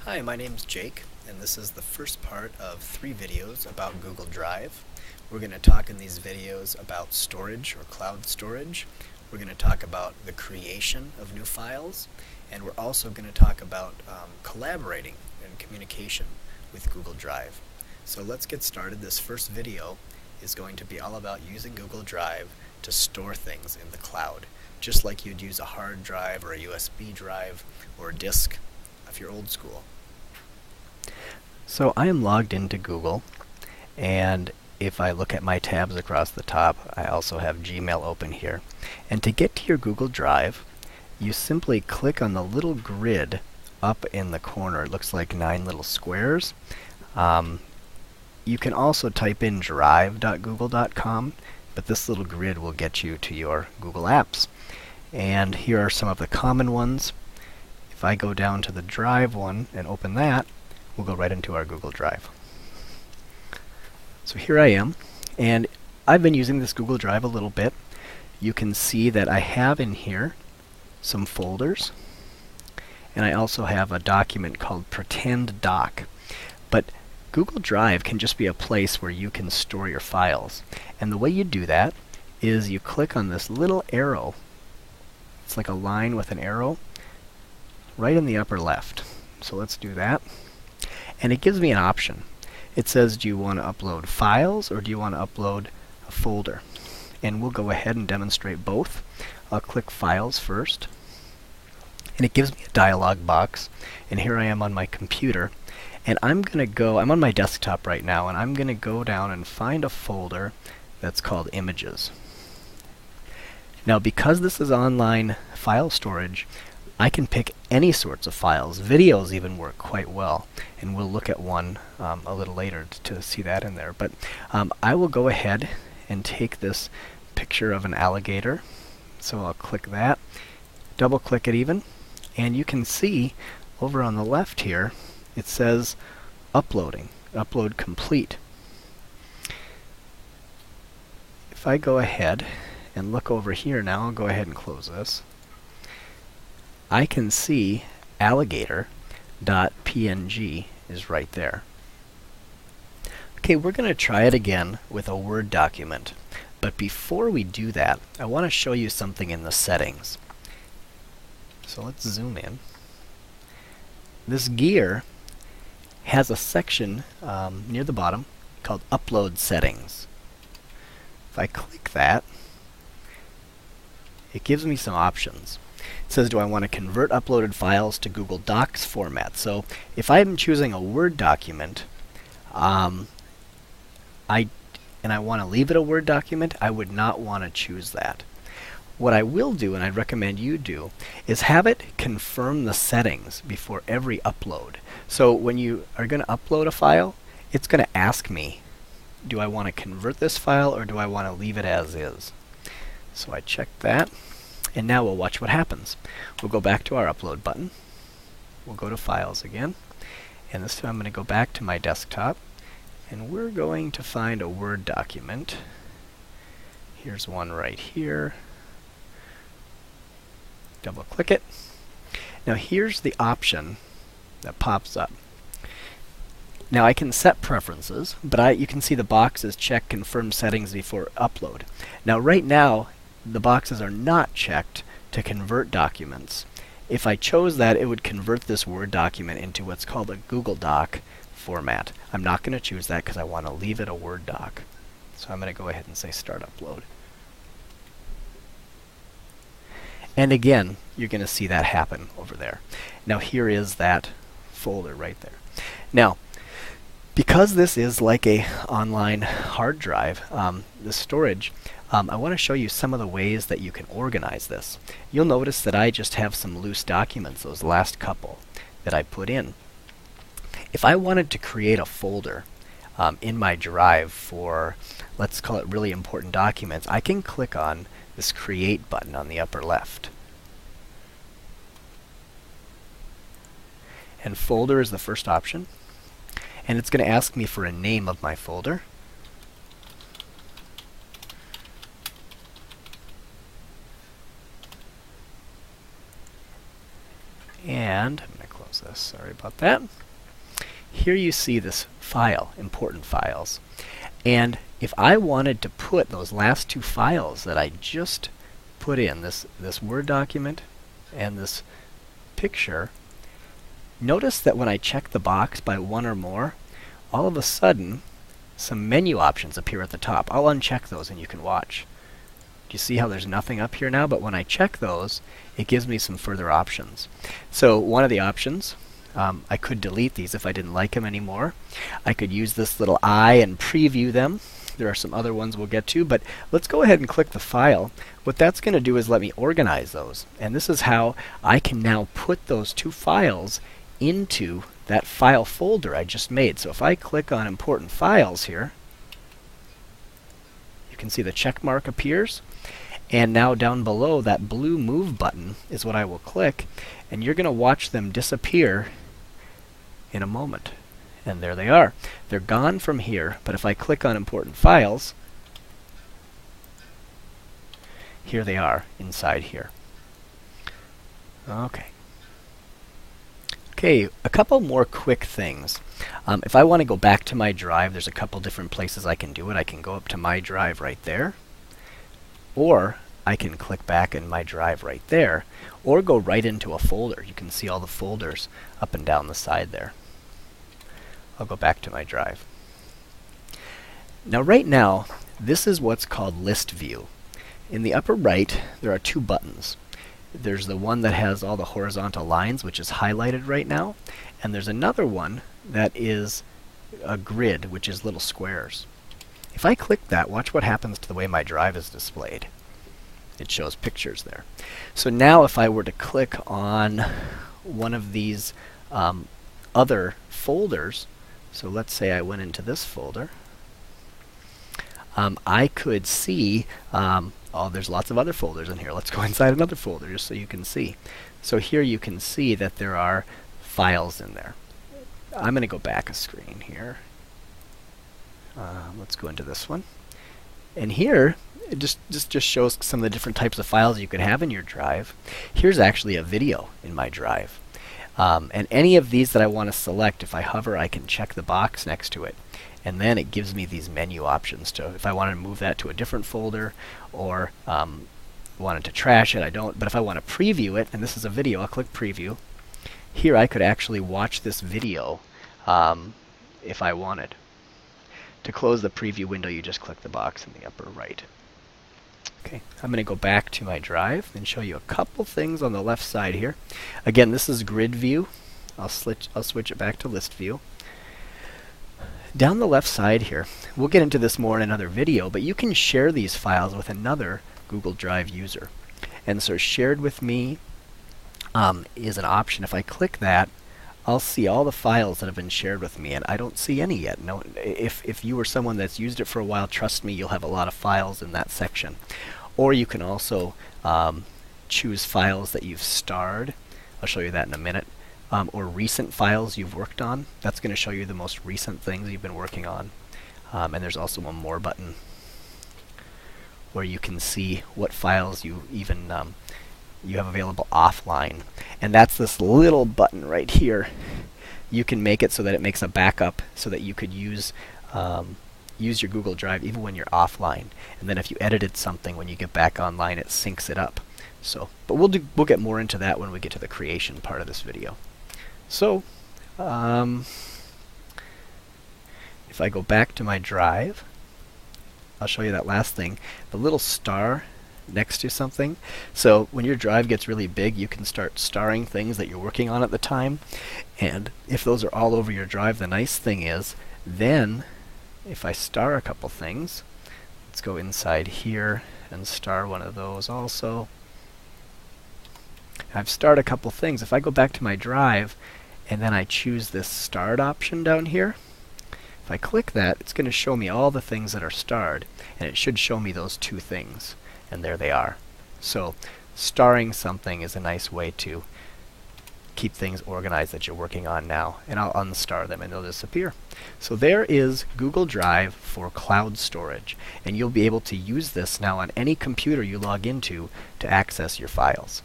Hi, my name's Jake, and this is the first part of 3 videos about Google Drive. We're going to talk in these videos about storage or cloud storage. We're going to talk about the creation of new files, and we're also going to talk about collaborating and communication with Google Drive. So let's get started. This first video is going to be all about using Google Drive to store things in the cloud, just like you'd use a hard drive or a USB drive or a disk if you're old school. So I am logged into Google, and if I look at my tabs across the top, I also have Gmail open here. And to get to your Google Drive, you simply click on the little grid up in the corner. It looks like 9 little squares. You can also type in drive.google.com, but this little grid will get you to your Google Apps. And here are some of the common ones. If I go down to the Drive one and open that, we'll go right into our Google Drive. So here I am, and I've been using this Google Drive a little bit. You can see that I have in here some folders, and I also have a document called Pretend Doc. But Google Drive can just be a place where you can store your files. And the way you do that is you click on this little arrow. It's like a line with an arrow right in the upper left. So let's do that. And it gives me an option. It says, do you want to upload files or do you want to upload a folder? And we'll go ahead and demonstrate both. I'll click Files first. And it gives me a dialog box. And here I am on my computer. And I'm on my desktop right now, and I'm going to go down and find a folder that's called Images. Now, because this is online file storage, I can pick any sorts of files. Videos even work quite well, and we'll look at one a little later to see that in there. But I will go ahead and take this picture of an alligator. So I'll click that, double click it even, and you can see over on the left here, it says uploading, upload complete. If I go ahead and look over here now, I'll go ahead and close this. I can see alligator.png is right there. Okay, we're going to try it again with a Word document. But before we do that, I want to show you something in the settings. So let's zoom in. This gear has a section near the bottom called Upload Settings. If I click that, it gives me some options. It says, do I want to convert uploaded files to Google Docs format? So if I'm choosing a Word document, and I want to leave it a Word document, I would not want to choose that. What I will do, and I'd recommend you do, is have it confirm the settings before every upload. So when you are going to upload a file, it's going to ask me, do I want to convert this file or do I want to leave it as is? So I check that, and now we'll watch what happens. We'll go back to our upload button. We'll go to Files again, and this time I'm going to go back to my desktop, and we're going to find a Word document. Here's one right here. Double click it. Now here's the option that pops up. Now I can set preferences, but you can see the boxes check confirm settings before upload. Now right now the boxes are not checked to convert documents. If I chose that, it would convert this Word document into what's called a Google Doc format. I'm not going to choose that because I want to leave it a Word doc. So I'm going to go ahead and say Start Upload. And again, you're going to see that happen over there. Now here is that folder right there. Now, because this is like a online hard drive, the storage, I want to show you some of the ways that you can organize this. You'll notice that I just have some loose documents, those last couple that I put in. If I wanted to create a folder in my drive for, let's call it really important documents, I can click on this Create button on the upper left. And folder is the first option. And it's going to ask me for a name of my folder. And I'm going to close Sorry about that. Here you see this file, important files. And if I wanted to put those last two files that I just put in, this Word document and this picture, notice that when I check the box by one or more, all of a sudden some menu options appear at the top. I'll uncheck those and you can watch. Do you see how there's nothing up here now? But when I check those, it gives me some further options. So one of the options, I could delete these if I didn't like them anymore. I could use this little eye and preview them. There are some other ones we'll get to, but let's go ahead and click the file. What that's going to do is let me organize those. And this is how I can now put those two files into that file folder I just made. So if I click on important files here, you can see the check mark appears. And now down below, that blue move button is what I will click, and you're going to watch them disappear in a moment. And there they are. They're gone from here, but if I click on important files, here they are inside here. Okay. Okay, a couple more quick things. If I want to go back to my drive, there's a couple different places I can do it. I can go up to my drive right there, or I can click back in my drive right there, or go right into a folder. You can see all the folders up and down the side there. I'll go back to my drive. Now right now, this is what's called list view. In the upper right, there are two buttons. There's the one that has all the horizontal lines, which is highlighted right now, and there's another one that is a grid, which is little squares. If I click that, watch what happens to the way my drive is displayed. It shows pictures there. So now if I were to click on one of these other folders, so let's say I went into this folder, I could see, oh, there's lots of other folders in here. Let's go inside another folder just so you can see. So here you can see that there are files in there. I'm going to go back a screen here. Let's go into this one. And here, it just shows some of the different types of files you could have in your drive. Here's actually a video in my drive. And any of these that I want to select, if I hover, I can check the box next to it. And then it gives me these menu options to, if I wanted to move that to a different folder, or wanted to trash it, I don't. But if I want to preview it, and this is a video, I'll click preview. Here I could actually watch this video if I wanted. To close the preview window, you just click the box in the upper right. Okay, I'm going to go back to my drive and show you a couple things on the left side here. Again, this is grid view. I'll switch it back to list view. Down the left side here, we'll get into this more in another video, but you can share these files with another Google Drive user. And so shared with me is an option. If I click that, I'll see all the files that have been shared with me, and I don't see any yet. No, if you were someone that's used it for a while, trust me, you'll have a lot of files in that section. Or you can also choose files that you've starred. I'll show you that in a minute. Or recent files you've worked on. That's going to show you the most recent things you've been working on. And there's also one more button where you can see what files you even you have available offline. And that's this little button right here. You can make it so that it makes a backup so that you could use your Google Drive even when you're offline. And then if you edited something, when you get back online, it syncs it up. So, but we'll get more into that when we get to the creation part of this video. So, if I go back to my drive, I'll show you that last thing. The little star next to something. So when your drive gets really big, you can start starring things that you're working on at the time. And if those are all over your drive, the nice thing is, then if I star a couple things, let's go inside here and star one of those also. I've starred a couple things. If I go back to my drive and then I choose this starred option down here, if I click that, it's going to show me all the things that are starred, and it should show me those two things, and there they are. So starring something is a nice way to keep things organized that you're working on now, and I'll unstar them and they'll disappear. So there is Google Drive for cloud storage, and you'll be able to use this now on any computer you log into to access your files.